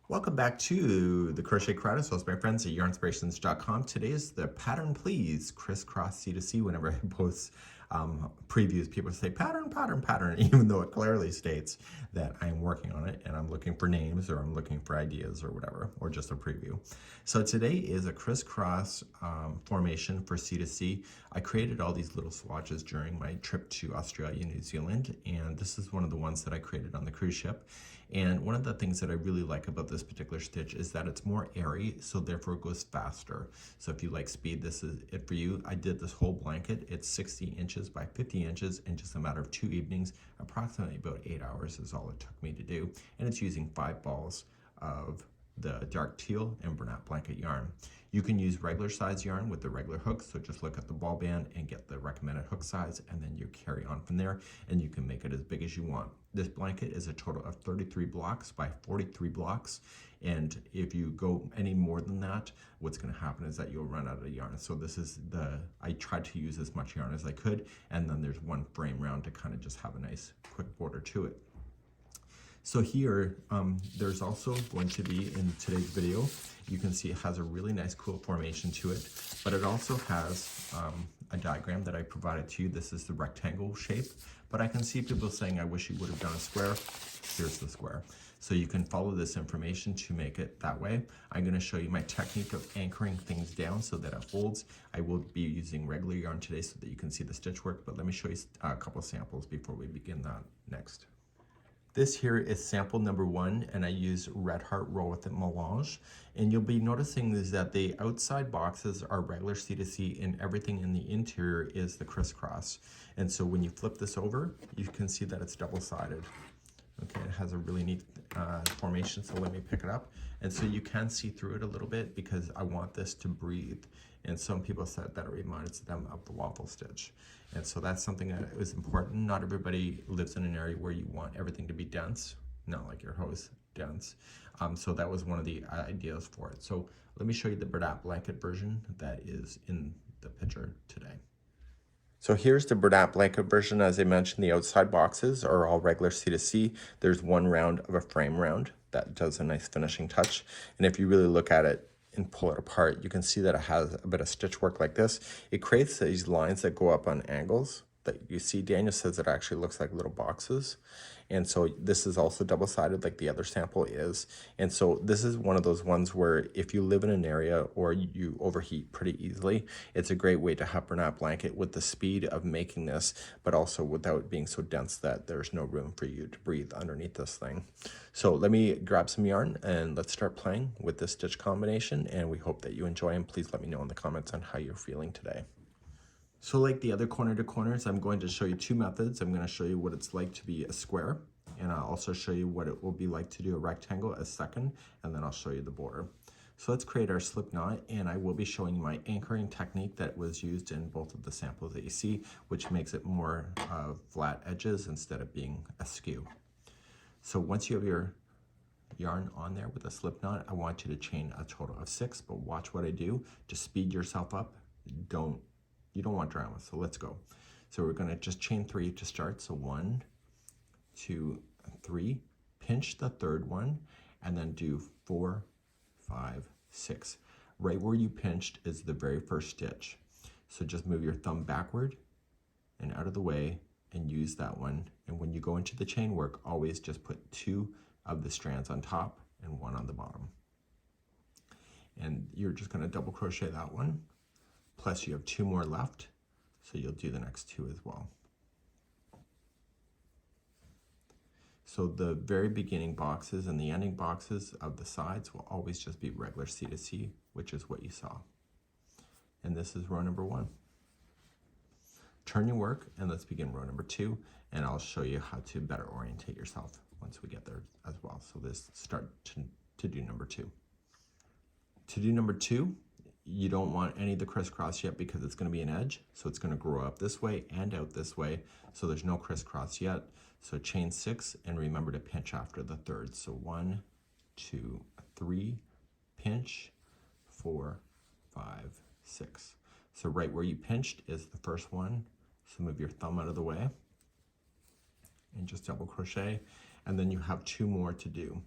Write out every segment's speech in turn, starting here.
Welcome back to the Crochet Karate. So it's my friends at yarnspirations.com. Today is the pattern please crisscross C2C. Whenever I post previews, people say pattern, pattern, pattern, even though it clearly states that I'm working on it and I'm looking for names or I'm looking for ideas or whatever, or just a preview. So today is a crisscross formation for C2C. I created all these little swatches during my trip to Australia, New Zealand, and this is one of the ones that I created on the cruise ship. And one of the things that I really like about this particular stitch is that it's more airy, so therefore it goes faster. So if you like speed, this is it for you. I did this whole blanket. It's 60 inches by 50 inches in just a matter of 2 evenings. Approximately about 8 hours is all it took me to do. And it's using 5 balls of the dark teal and Bernat blanket yarn. You can use regular size yarn with the regular hooks, so just look at the ball band and get the recommended hook size, and then you carry on from there, and you can make it as big as you want. This blanket is a total of 33 blocks by 43 blocks, and if you go any more than that, what's going to happen is that you'll run out of yarn. So this is I tried to use as much yarn as I could, and then there's one frame round to kind of just have a nice quick border to it. So here, there's also going to be, in today's video, you can see it has a really nice cool formation to it, but it also has a diagram that I provided to you. This is the rectangle shape, but I can see people saying, I wish you would have done a square. Here's the square. So you can follow this information to make it that way. I'm going to show you my technique of anchoring things down so that it holds. I will be using regular yarn today so that you can see the stitch work, but let me show you a couple samples before we begin that next. This here is sample number 1, and I use Red Heart Roll With It Melange. And you'll be noticing is that the outside boxes are regular C2C and everything in the interior is the crisscross. And so when you flip this over, you can see that it's double-sided. Okay, it has a really neat formation, so let me pick it up. And so you can see through it a little bit because I want this to breathe. And some people said that it reminds them of the waffle stitch. And so that's something that is important. Not everybody lives in an area where you want everything to be dense, not like your hose dense. So that was one of the ideas for it. So let me show you the Bernat blanket version that is in the picture today. So here's the Bernat blanket version. As I mentioned, the outside boxes are all regular C2C. There's one round of a frame round that does a nice finishing touch. And if you really look at it and pull it apart, you can see that it has a bit of stitch work like this. It creates these lines that go up on angles that you see. Daniel says it actually looks like little boxes. And so this is also double-sided like the other sample is. And so this is one of those ones where if you live in an area or you overheat pretty easily, it's a great way to have Bernat blanket with the speed of making this, but also without being so dense that there's no room for you to breathe underneath this thing. So let me grab some yarn and let's start playing with this stitch combination, and we hope that you enjoy, and please let me know in the comments on how you're feeling today. So like the other corner to corners, I'm going to show you 2 methods. I'm going to show you what it's like to be a square, and I'll also show you what it will be like to do a rectangle as second, and then I'll show you the border. So let's create our slip knot, and I will be showing you my anchoring technique that was used in both of the samples that you see, which makes it more flat edges instead of being askew. So once you have your yarn on there with a slip knot, I want you to chain a total of 6, but watch what I do to speed yourself up. You don't want drama, so let's go. So we're gonna just chain 3 to start. So 1, 2, 3, pinch the third one, and then do 4, 5, 6. Right where you pinched is the very first stitch. So just move your thumb backward and out of the way and use that one. And when you go into the chain work, always just put 2 of the strands on top and 1 on the bottom. And you're just gonna double crochet that one. Plus you have 2 more left, so you'll do the next 2 as well. So the very beginning boxes and the ending boxes of the sides will always just be regular C2C, which is what you saw. And this is row number 1. Turn your work and let's begin row number 2, and I'll show you how to better orientate yourself once we get there as well. So let's start to do number 2. To do number 2, you don't want any of the crisscross yet because it's going to be an edge, so it's going to grow up this way and out this way, so there's no crisscross yet. So chain 6 and remember to pinch after the third. So 1, 2, 3, pinch, 4, 5, 6. So right where you pinched is the first one, so move your thumb out of the way and just double crochet, and then you have 2 more to do.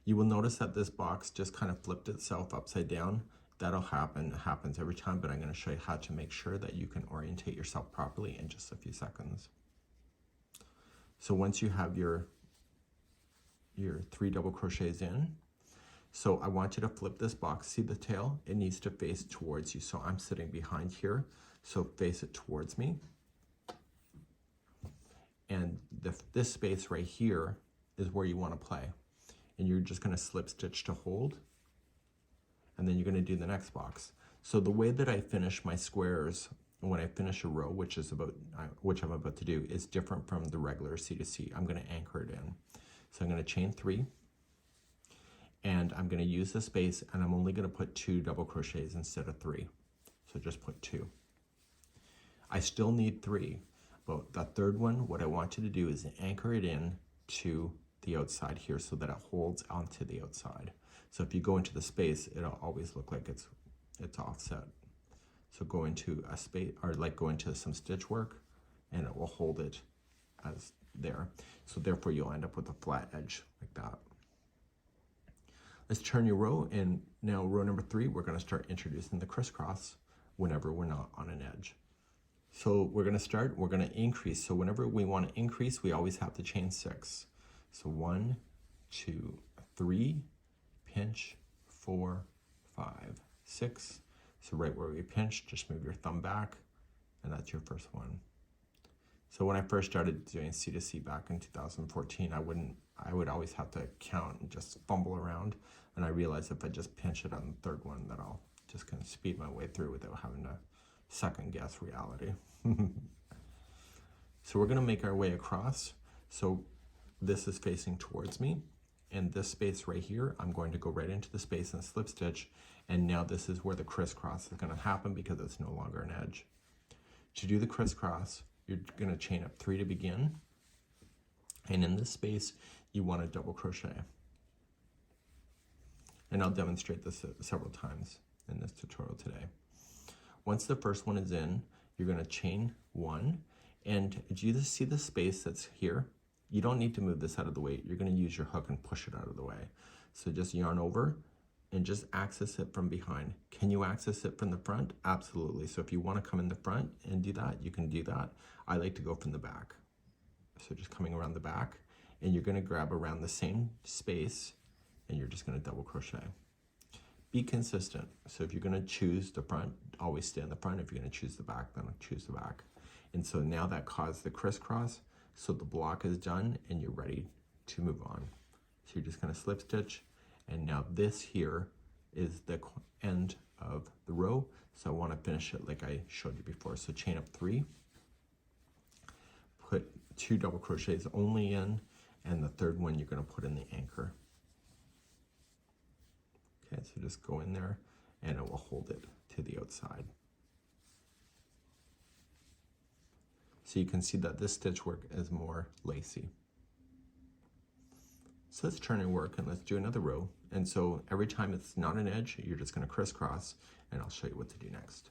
You will notice that this box just kind of flipped itself upside down. That'll happen, it happens every time, but I'm going to show you how to make sure that you can orientate yourself properly in just a few seconds. So once you have your 3 double crochets in, so I want you to flip this box. See the tail? It needs to face towards you. So I'm sitting behind here, so face it towards me. And this space right here is where you want to play. And you're just going to slip stitch to hold. And then you're going to do the next box. So the way that I finish my squares when I finish a row, which I'm about to do, is different from the regular C2C. I'm going to anchor it in. So I'm going to chain 3, and I'm going to use the space, and I'm only going to put 2 double crochets instead of 3. So just put 2. I still need 3, but the third one, what I want you to do is anchor it in to the outside here so that it holds onto the outside. So if you go into the space, it'll always look like it's offset. So go into a space, or like go into some stitch work, and it will hold it as there. So therefore you'll end up with a flat edge like that. Let's turn your row, and now row number 3, we're going to start introducing the crisscross whenever we're not on an edge. So we're going to increase. So whenever we want to increase, we always have to chain 6. So 1, 2, 3, pinch, 4, 5, 6. So right where we pinch, just move your thumb back, and that's your first one. So when I first started doing C2C back in 2014, I would always have to count and just fumble around, and I realized if I just pinch it on the third one, that I'll just kind of speed my way through without having to second guess reality. So we're going to make our way across. So this is facing towards me, and this space right here, I'm going to go right into the space and slip stitch, and now this is where the crisscross is going to happen because it's no longer an edge. To do the crisscross, you're going to chain up 3 to begin, and in this space you want to double crochet, and I'll demonstrate this several times in this tutorial today. Once the first one is in, you're going to chain 1, and do you see the space that's here? You don't need to move this out of the way. You're going to use your hook and push it out of the way. So just yarn over and just access it from behind. Can you access it from the front? Absolutely. So if you want to come in the front and do that, you can do that. I like to go from the back. So just coming around the back, and you're going to grab around the same space, and you're just going to double crochet. Be consistent. So if you're going to choose the front, always stay in the front. If you're going to choose the back, then choose the back. And so now that caused the crisscross. So the block is done, and you're ready to move on. So you're just going to slip stitch, and now this here is the end of the row. So I want to finish it like I showed you before. So chain up 3, put 2 double crochets only in, and the third one you're going to put in the anchor. Okay, so just go in there, and it will hold it to the outside. So you can see that this stitch work is more lacy. So let's turn and work, and let's do another row. And so every time it's not an edge, you're just going to crisscross, and I'll show you what to do next.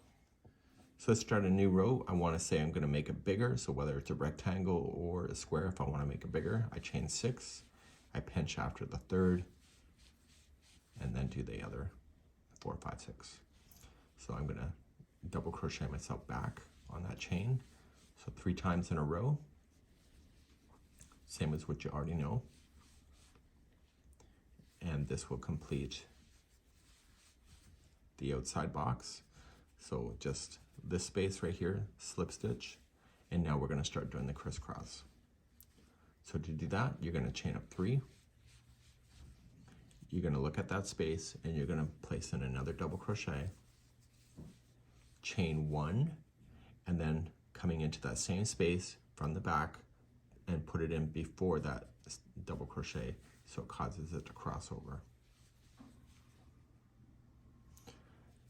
So let's start a new row. I want to say I'm going to make it bigger. So whether it's a rectangle or a square, if I want to make it bigger, I chain 6, I pinch after the third, and then do the other 4, 5, 6. So I'm going to double crochet myself back on that chain. So 3 times in a row, same as what you already know. And this will complete the outside box. So just this space right here, slip stitch, and now we're going to start doing the crisscross. So to do that, you're going to chain up 3. You're going to look at that space, and you're going to place in another double crochet, chain 1, and then coming into that same space from the back and put it in before that double crochet, so it causes it to cross over.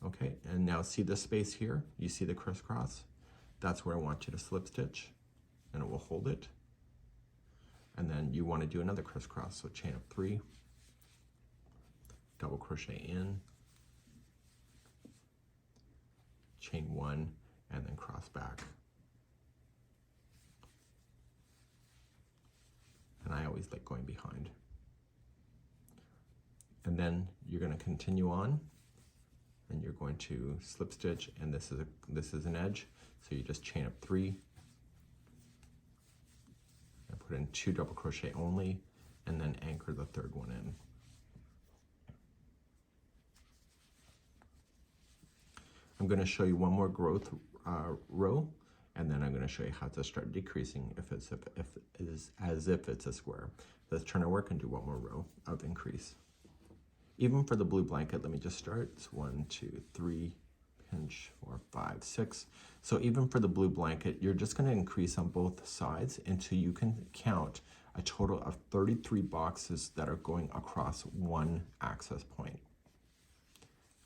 Okay, and now see this space here? You see the crisscross? That's where I want you to slip stitch, and it will hold it. And then you want to do another crisscross, so chain up 3, double crochet in, chain 1, and then cross back. And I always like going behind. And then you're going to continue on, and you're going to slip stitch, and this is an edge, so you just chain up 3 and put in 2 double crochet only, and then anchor the 3rd one in. I'm going to show you one more growth row, and then I'm going to show you how to start decreasing as if it's a square. Let's turn our work and do one more row of increase. Even for the blue blanket, let me just start. It's 1, 2, 3, pinch, 4, 5, 6. So even for the blue blanket, you're just going to increase on both sides until you can count a total of 33 boxes that are going across one access point.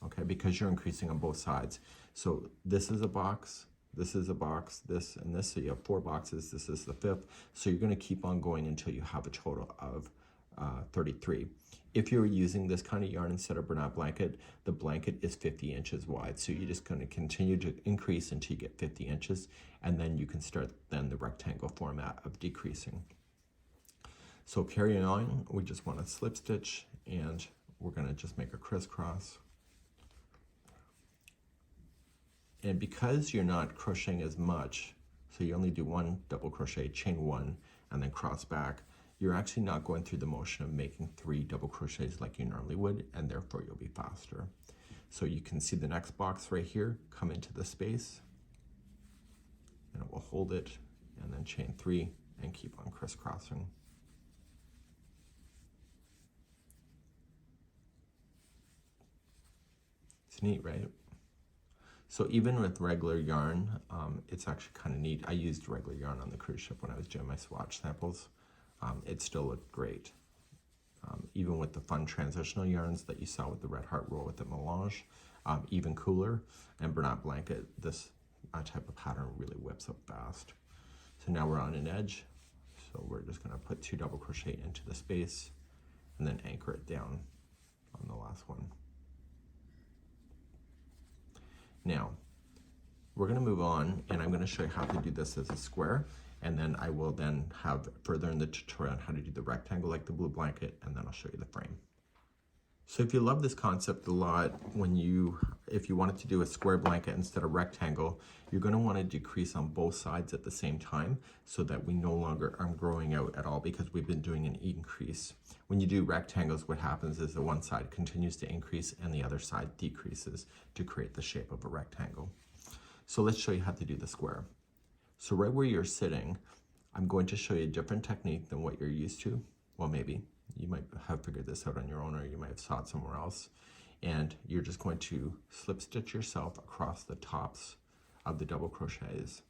Okay, because you're increasing on both sides. So this is a box, this is a box, this and this, so you have 4 boxes, this is the 5th. So you're going to keep on going until you have a total of 33. If you're using this kind of yarn instead of Bernat blanket, the blanket is 50 inches wide. So you're just going to continue to increase until you get 50 inches, and then you can start then the rectangle format of decreasing. So carrying on, we just want to slip stitch, and we're going to just make a crisscross. And because you're not crocheting as much, so you only do 1 double crochet, chain 1, and then cross back, you're actually not going through the motion of making 3 double crochets like you normally would, and therefore you'll be faster. So you can see the next box right here, come into the space, and it will hold it, and then chain 3, and keep on crisscrossing. It's neat, right? So even with regular yarn, it's actually kind of neat. I used regular yarn on the cruise ship when I was doing my swatch samples. It still looked great. Even with the fun transitional yarns that you saw with the Red Heart roll with the melange, even cooler. And Bernat blanket, this type of pattern really whips up fast. So now we're on an edge. So we're just going to put 2 double crochet into the space and then anchor it down on the last one. Now, we're going to move on, and I'm going to show you how to do this as a square, and then I will then have further in the tutorial on how to do the rectangle like the blue blanket, and then I'll show you the frame. So if you love this concept a lot, if you wanted to do a square blanket instead of rectangle, you're going to want to decrease on both sides at the same time so that we no longer are growing out at all, because we've been doing an increase. When you do rectangles, what happens is the one side continues to increase and the other side decreases to create the shape of a rectangle. So let's show you how to do the square. So right where you're sitting, I'm going to show you a different technique than what you're used to. Well, maybe. You might have figured this out on your own, or you might have saw it somewhere else. And you're just going to slip stitch yourself across the tops of the double crochets.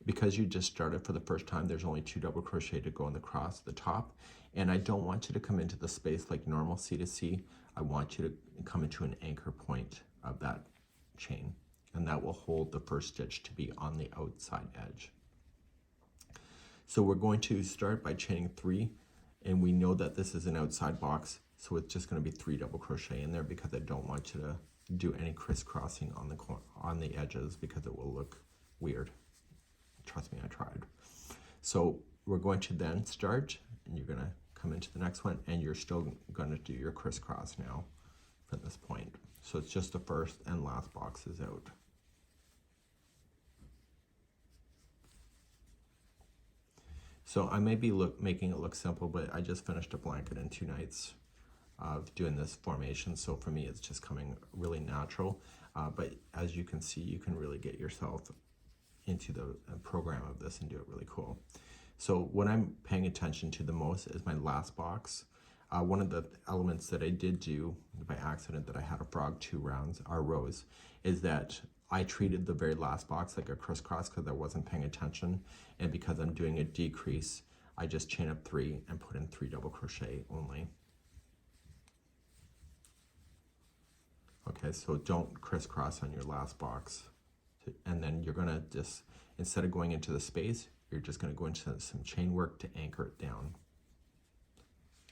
Because you just started for the first time, there's only 2 double crochet to go across the top. And I don't want you to come into the space like normal C2C. I want you to come into an anchor point of that chain. And that will hold the first stitch to be on the outside edge. So we're going to start by chaining 3. And we know that this is an outside box, so it's just going to be 3 double crochet in there, because I don't want you to do any crisscrossing on the edges, because it will look weird. Trust me, I tried. So we're going to then start, and you're going to come into the next one, and you're still going to do your crisscross now from this point. So it's just the first and last boxes out. So I may be making it look simple, but I just finished a blanket in 2 nights of doing this formation. So for me, it's just coming really natural. But as you can see, you can really get yourself into the program of this and do it really cool. So what I'm paying attention to the most is my last box. One of the elements that I did do by accident that I had a frog 2 rows is that I treated the very last box like a crisscross because I wasn't paying attention, and because I'm doing a decrease, I just chain up 3 and put in 3 double crochet only. Okay, so don't crisscross on your last box. And then you're gonna just, instead of going into the space, you're just gonna go into some chain work to anchor it down.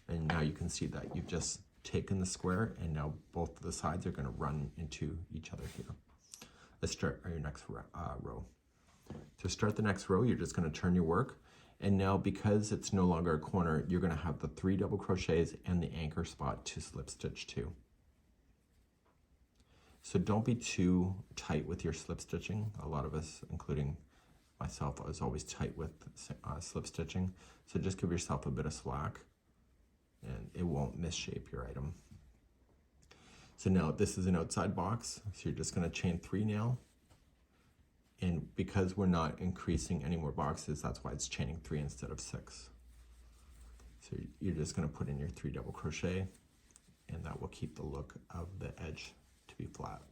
And now you can see that you've just taken the square, and now both of the sides are gonna run into each other here. Let's start your next row. To start the next row, you're just going to turn your work, And now because it's no longer a corner, you're going to have the 3 double crochets and the anchor spot to slip stitch to. So don't be too tight with your slip stitching. A lot of us, including myself, I was always tight with slip stitching. So just give yourself a bit of slack and it won't misshape your item. So now this is an outside box. So you're just going to chain 3 now. And because we're not increasing any more boxes, that's why it's chaining 3 instead of 6. So you're just going to put in your 3 double crochet, and that will keep the look of the edge to be flat.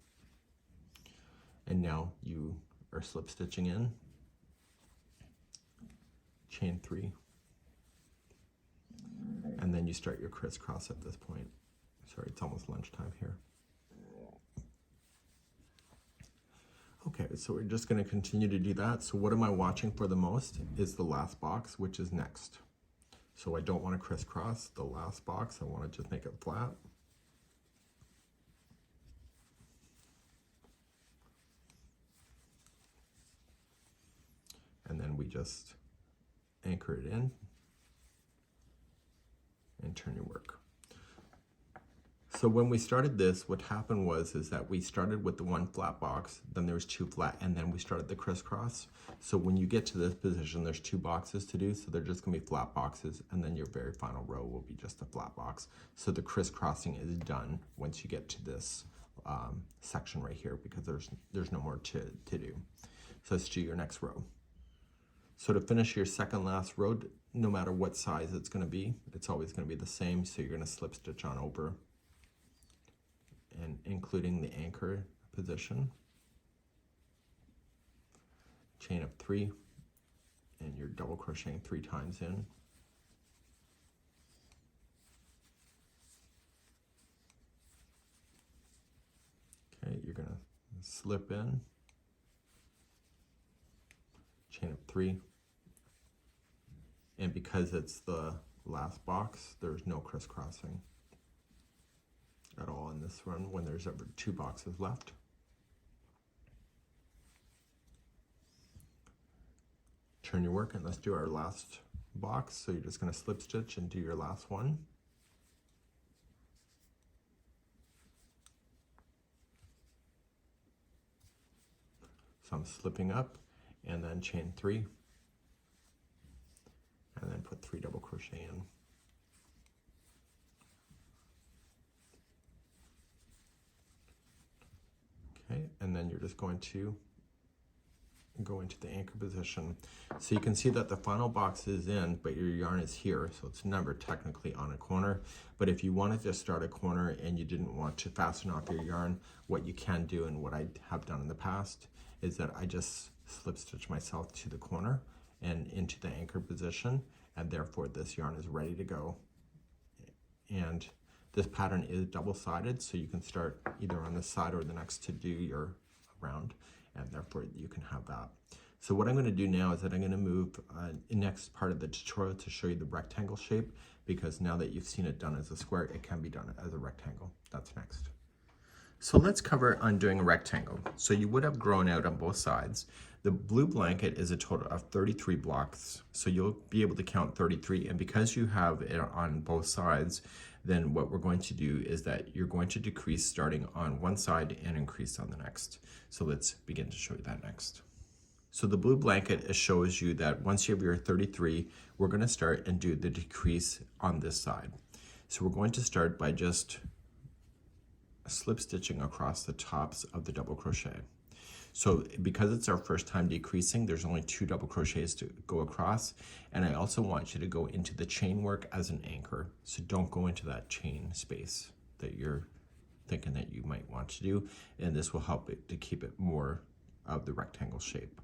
And now you are slip stitching in, chain 3, and then you start your crisscross at this point. Sorry, it's almost lunchtime here. Okay, so we're just going to continue to do that. So what am I watching for the most is the last box, which is next. So I don't want to crisscross the last box. I want to just make it flat. And then we just anchor it in and turn your work. So when we started this, what happened was that we started with the 1 flat box, then there was 2 flat, and then we started the crisscross. So when you get to this position, there's 2 boxes to do, so they're just gonna be flat boxes, and then your very final row will be just a flat box. So the crisscrossing is done once you get to this section right here, because there's no more to do. So let's do your next row. So to finish your second last row, no matter what size it's gonna be, it's always gonna be the same, so you're gonna slip stitch on over, and including the anchor position, chain up 3, and you're double crocheting 3 times in. Okay, you're gonna slip in, chain up 3, and because it's the last box, there's no crisscrossing at all in this run when there's ever 2 boxes left. Turn your work, and let's do our last box. So you're just going to slip stitch and do your last one. So I'm slipping up and then chain 3 and then put 3 double crochet in. Okay, and then you're just going to go into the anchor position. So you can see that the final box is in, but your yarn is here, so it's never technically on a corner. But if you wanted to start a corner and you didn't want to fasten off your yarn, what you can do, and what I have done in the past, is that I just slip stitch myself to the corner and into the anchor position, and therefore this yarn is ready to go. And this pattern is double-sided, so you can start either on this side or the next to do your round, and therefore you can have that. So what I'm going to do now is that I'm going to move the next part of the tutorial to show you the rectangle shape, because now that you've seen it done as a square, it can be done as a rectangle. That's next. So let's cover undoing a rectangle. So you would have grown out on both sides. The blue blanket is a total of 33 blocks, so you'll be able to count 33, and because you have it on both sides, then what we're going to do is that you're going to decrease starting on one side and increase on the next. So let's begin to show you that next. So the blue blanket shows you that once you have your 33, we're going to start and do the decrease on this side. So we're going to start by just slip stitching across the tops of the double crochet. So because it's our first time decreasing, there's only 2 double crochets to go across, and I also want you to go into the chain work as an anchor. So don't go into that chain space that you're thinking that you might want to do, and this will help it to keep it more of the rectangle shape.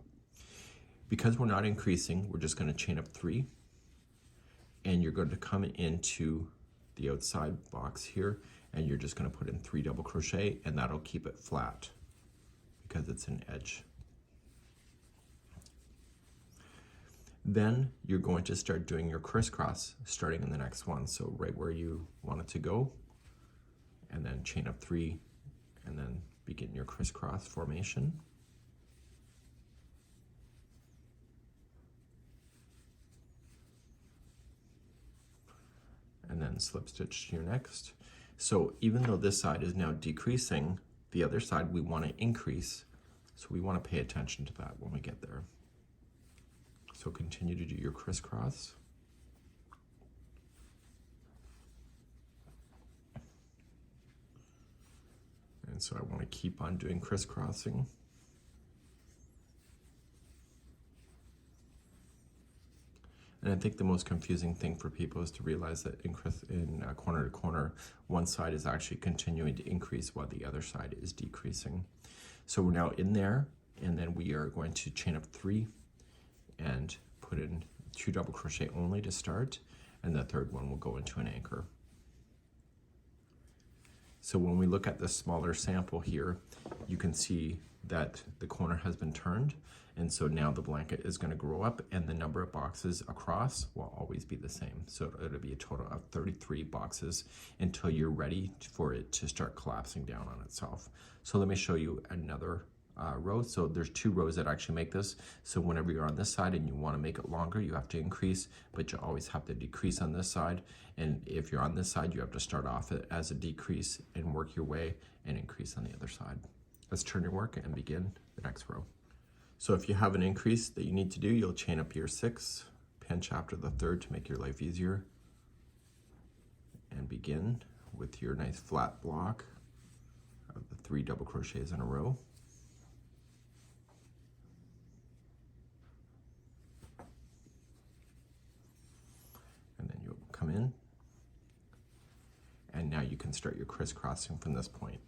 Because we're not increasing, we're just going to chain up 3, and you're going to come into the outside box here, and you're just going to put in 3 double crochet, and that'll keep it flat because it's an edge. Then you're going to start doing your crisscross starting in the next one. So right where you want it to go, and then chain up 3, and then begin your crisscross formation. and then slip stitch to your next. So even though this side is now decreasing, the other side we want to increase. So we want to pay attention to that when we get there. So continue to do your crisscross. And so I want to keep on doing crisscrossing. And I think the most confusing thing for people is to realize that in corner to corner, one side is actually continuing to increase while the other side is decreasing. So we're now in there, and then we are going to chain up 3 and put in 2 double crochet only to start, and the third one will go into an anchor. So when we look at the smaller sample here, you can see that the corner has been turned, and so now the blanket is going to grow up, and the number of boxes across will always be the same. So it'll be a total of 33 boxes until you're ready for it to start collapsing down on itself. So let me show you another row. So there's 2 rows that actually make this. So whenever you're on this side and you want to make it longer, you have to increase, but you always have to decrease on this side. And if you're on this side, you have to start off as a decrease and work your way and increase on the other side. Let's turn your work and begin the next row. So if you have an increase that you need to do, you'll chain up your 6, pen chapter the 3rd to make your life easier, and begin with your nice flat block of the 3 double crochets in a row. And then you'll come in, and now you can start your crisscrossing from this point.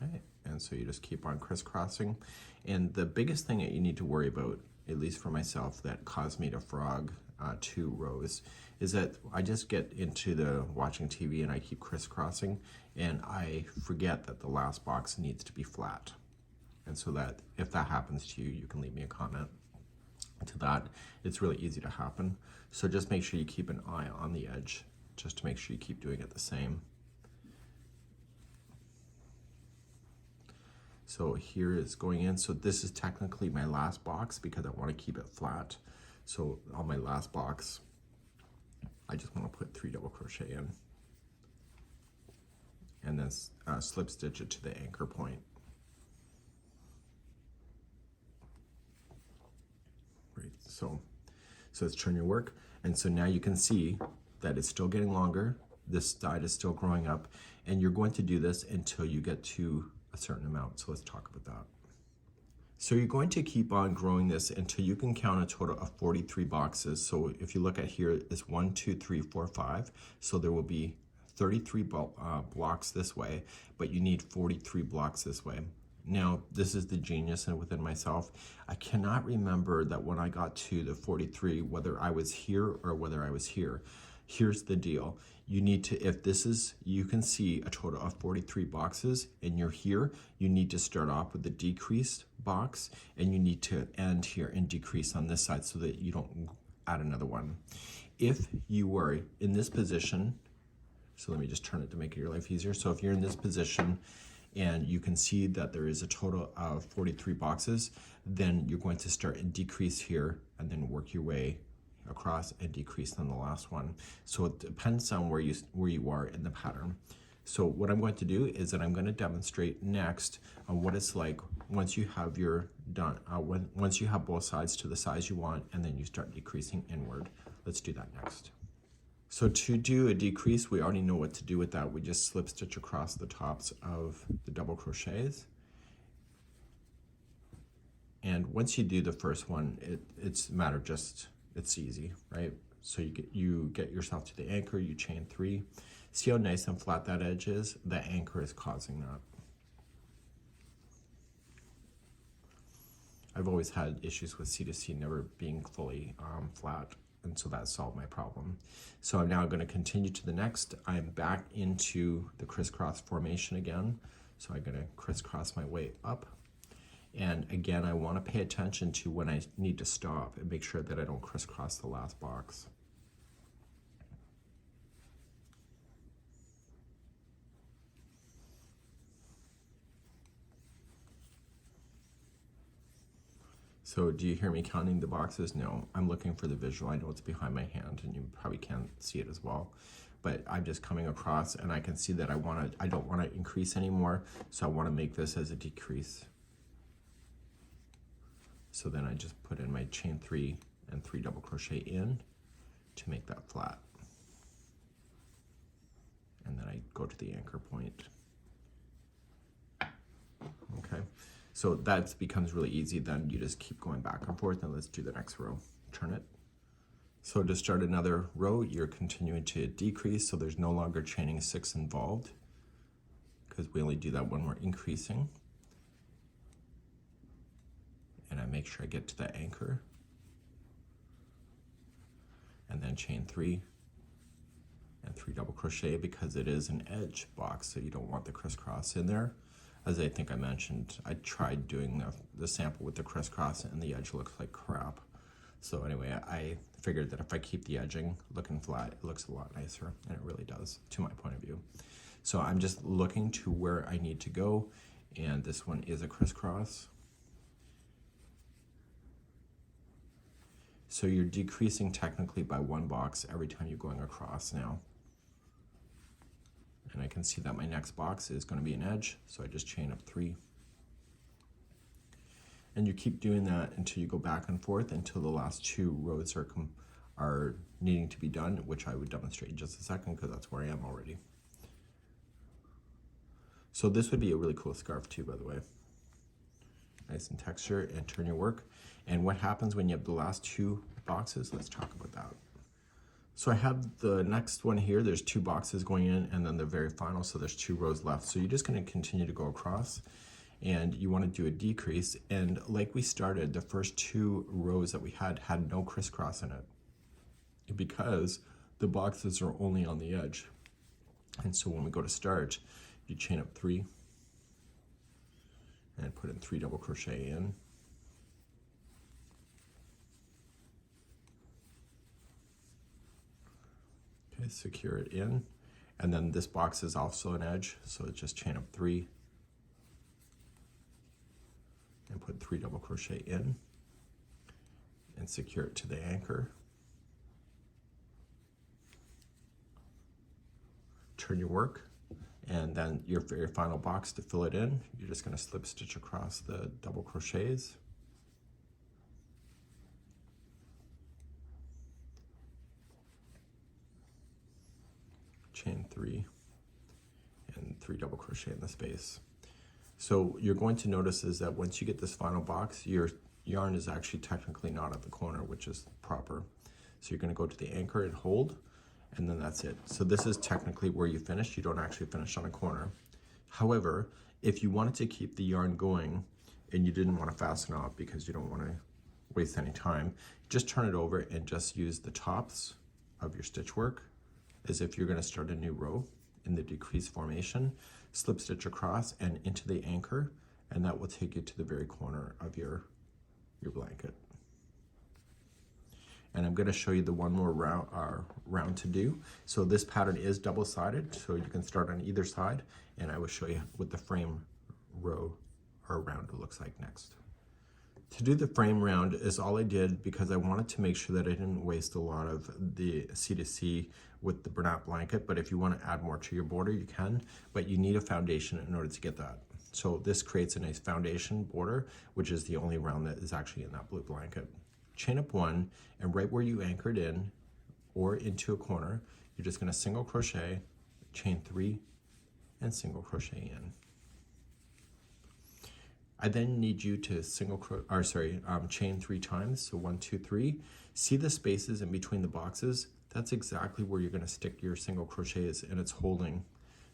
Okay, and so you just keep on crisscrossing. And the biggest thing that you need to worry about, at least for myself, that caused me to frog 2 rows, is that I just get into the watching TV and I keep crisscrossing, and I forget that the last box needs to be flat. And so that if that happens to you, you can leave me a comment to that. It's really easy to happen. So just make sure you keep an eye on the edge, just to make sure you keep doing it the same. So here is going in. So this is technically my last box because I want to keep it flat. So on my last box, I just want to put 3 double crochet in, and then slip stitch it to the anchor point. Right, so let's turn your work. And so now you can see that it's still getting longer. This side is still growing up, and you're going to do this until you get to a certain amount. So let's talk about that. So you're going to keep on growing this until you can count a total of 43 boxes. So if you look at here, it's 1, 2, 3, 4, 5. So there will be 33 blocks this way, but you need 43 blocks this way. Now, this is the genius within myself. I cannot remember that when I got to the 43, whether I was here or whether I was here. Here's the deal. You need to, if this is, you can see a total of 43 boxes and you're here, you need to start off with the decreased box, and you need to end here and decrease on this side so that you don't add another one. If you were in this position, so let me just turn it to make your life easier. So if you're in this position and you can see that there is a total of 43 boxes, then you're going to start and decrease here and then work your way across and decrease on the last one. So it depends on where you are in the pattern. So what I'm going to do is that I'm going to demonstrate next on what it's like once you have your done, once you have both sides to the size you want, and then you start decreasing inward. Let's do that next. So to do a decrease, we already know what to do with that. We just slip stitch across the tops of the double crochets. And once you do the first one, it's a matter of just, it's easy, right? So you get yourself to the anchor, you chain 3. See how nice and flat that edge is? The anchor is causing that. I've always had issues with C2C never being fully flat, and so that solved my problem. So I'm now going to continue to the next. I'm back into the crisscross formation again. So I'm going to crisscross my way up. And again, I want to pay attention to when I need to stop and make sure that I don't crisscross the last box. So do you hear me counting the boxes? No, I'm looking for the visual. I know it's behind my hand and you probably can't see it as well, but I'm just coming across and I can see that I don't want to increase anymore. So I want to make this as a decrease. So then I just put in my chain 3 and 3 double crochet in to make that flat. And then I go to the anchor point. Okay, so that becomes really easy. Then you just keep going back and forth, and let's do the next row. Turn it. So to start another row, you're continuing to decrease, so there's no longer chaining 6 involved, because we only do that when we're increasing. And I make sure I get to the anchor, and then chain 3 and 3 double crochet, because it is an edge box, so you don't want the crisscross in there. As I think I mentioned, I tried doing the sample with the crisscross and the edge looks like crap. So anyway, I figured that if I keep the edging looking flat, it looks a lot nicer, and it really does, to my point of view. So I'm just looking to where I need to go, and this one is a crisscross. So you're decreasing technically by 1 box every time you're going across now. And I can see that my next box is going to be an edge, so I just chain up 3. And you keep doing that until you go back and forth until the last 2 rows are needing to be done, which I would demonstrate in just a second because that's where I am already. So this would be a really cool scarf too, by the way. Nice in texture, and turn your work. And what happens when you have the last 2 boxes? Let's talk about that. So I have the next one here. There's 2 boxes going in, and then the very final, so there's 2 rows left. So you're just going to continue to go across, and you want to do a decrease. And like we started, the first 2 rows that we had no crisscross in it, because the boxes are only on the edge. And so when we go to start, you chain up 3 and put in 3 double crochet in. Okay, secure it in, and then this box is also an edge, so just chain up 3 and put 3 double crochet in and secure it to the anchor. Turn your work, and then your very final box to fill it in, you're just going to slip stitch across the double crochets. Chain 3 and 3 double crochet in the space. So you're going to notice is that once you get this final box, your yarn is actually technically not at the corner, which is proper. So you're going to go to the anchor and hold, and then that's it. So this is technically where you finish. You don't actually finish on a corner. However, if you wanted to keep the yarn going and you didn't want to fasten off because you don't want to waste any time, just turn it over and just use the tops of your stitch work as if you're going to start a new row in the decrease formation, slip stitch across and into the anchor, and that will take you to the very corner of your blanket. And I'm going to show you the one more round to do. So this pattern is double-sided, so you can start on either side, and I will show you what the frame row or round looks like next. To do the frame round is all I did because I wanted to make sure that I didn't waste a lot of the C2C with the Bernat blanket, but if you want to add more to your border, you can, but you need a foundation in order to get that. So this creates a nice foundation border, which is the only round that is actually in that blue blanket. Chain up 1, and right where you anchored in or into a corner, you're just going to single crochet, chain 3, and single crochet in. I then need you to chain 3 times, so 1, 2, 3. See the spaces in between the boxes? That's exactly where you're going to stick your single crochets, and it's holding.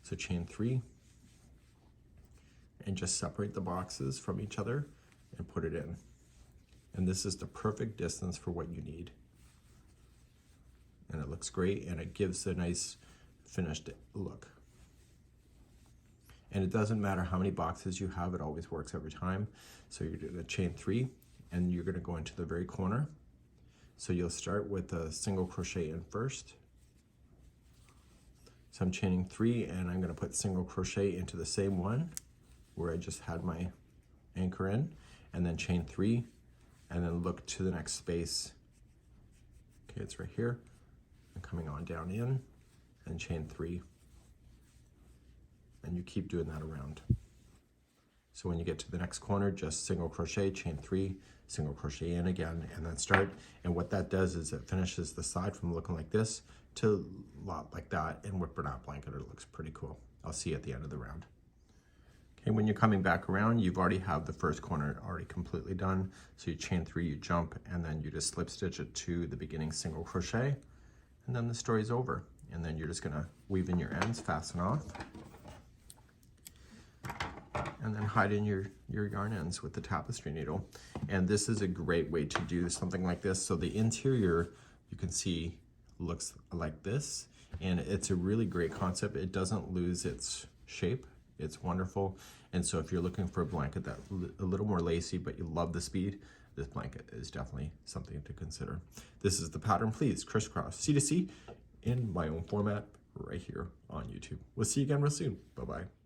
So chain 3, and just separate the boxes from each other and put it in. And this is the perfect distance for what you need. And it looks great, and it gives a nice finished look. And it doesn't matter how many boxes you have, it always works every time. So you're going to chain 3, and you're going to go into the very corner. So you'll start with a single crochet in first. So I'm chaining 3, and I'm going to put single crochet into the same one where I just had my anchor in, and then chain 3, and then look to the next space. Okay, it's right here, and coming on down in, and chain 3. And you keep doing that around. So when you get to the next corner, just single crochet, chain 3, single crochet in again, and then start. And what that does is it finishes the side from looking like this to a lot like that, and with burnout blanket, it looks pretty cool. I'll see you at the end of the round. Okay, when you're coming back around, you've already have the first corner already completely done. So you chain 3, you jump, and then you just slip stitch it to the beginning single crochet, and then the story's over. And then you're just gonna weave in your ends, fasten off, and then hide in your yarn ends with the tapestry needle. And this is a great way to do something like this. So the interior, you can see, looks like this, and it's a really great concept. It doesn't lose its shape. It's wonderful. And so if you're looking for a blanket that's a little more lacy, but you love the speed, this blanket is definitely something to consider. This is the Pattern Please Crisscross C2C in my own format right here on YouTube. We'll see you again real soon. Bye-bye.